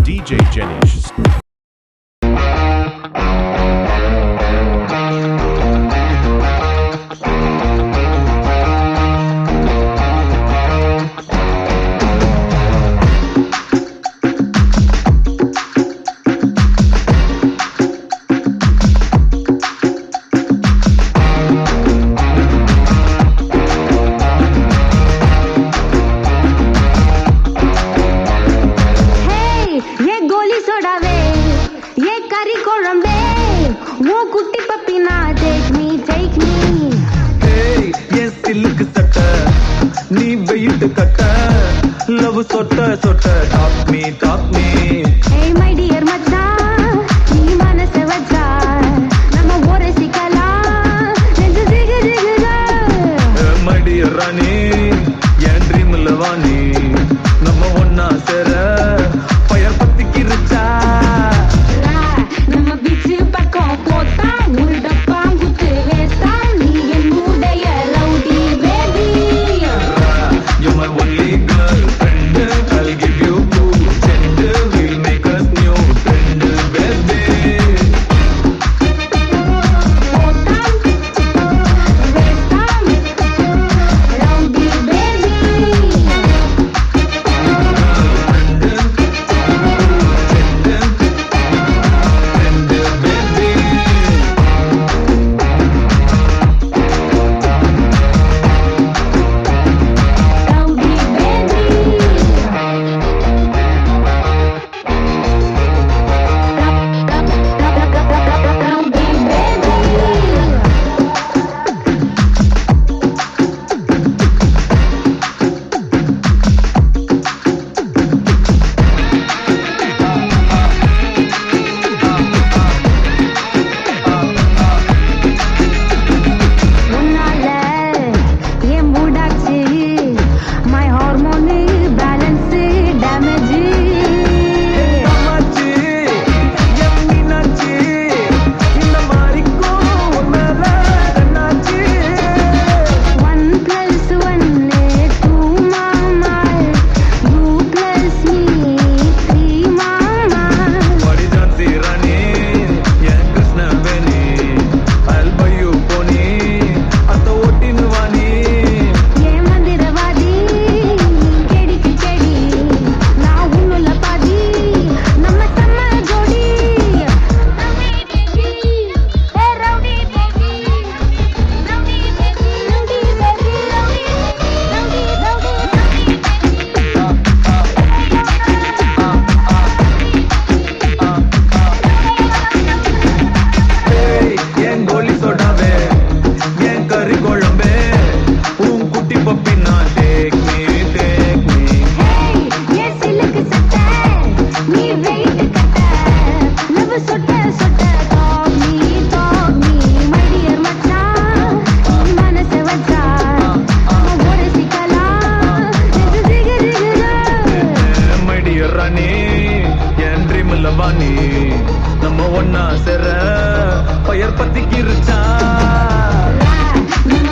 DJ Jenish. நீ wait கட்ட love சொட்ட சொட்ட talk me hey my dear மச்சான் நீ மனச வச்சா நம்ம ஒரு சிக்கலாம் நெஞ்சு ஜிகு ஜிகுதா my dear ராணி என் ட்ரீம்ல வாணி நம்ம ஒண்ணா சேர ஃபயர் பத்திக்கிருச்சா நம்ம பீச் பக்கம் போட்டா முள்டப்பா குத்து வேஸ்டா நீ என் மூடைய rowdy baby you're my only girlfriend I'll give you cool send we'll make us new friend baby போட்டா வேஸ்டா ரவுடி பேபி ரவுடி உன்னால என் மூடாச்சு my hormone balance damage அம்மாச்சி என் மீனாச்சி இந்த மாதிரிக்கும் உன் மேல என்னாச்சு 1 plus 1 2 mama you plus me 3 mama படிஜான்சி Rani N Krishnaveni I'll buy you pony அத்த ஓட்டின்னு வாணி ஏ மந்திரவாதி கெடிக்கு கெடி நான் உன்னுள்ள பாதி நம்ம செம்ம ஜோடி rowdy baby rowdy baby rowdy baby rowdy ஏய் என் கோலி சோடாவே என் கறி குழம்பே உன் குட்டி பப்பி நான் டேக் மீ ஹேய் ஏ சிலுக்கு சட்டை நீ வெயிட் கட்ட லவ் சொட்ட சொட்ட டாக் மீ மை டியர் மச்சான் நீ மனச வச்சா நம்ம ஒரு சிக்கலாம் நெஞ்சு ஜிகு ஜிகுதா my dear ராணி என் ட்ரீம்ல வாணி நம்ம ஒண்ணா சேர ஃபயர் பத்திக்கிருச்சா நம்ம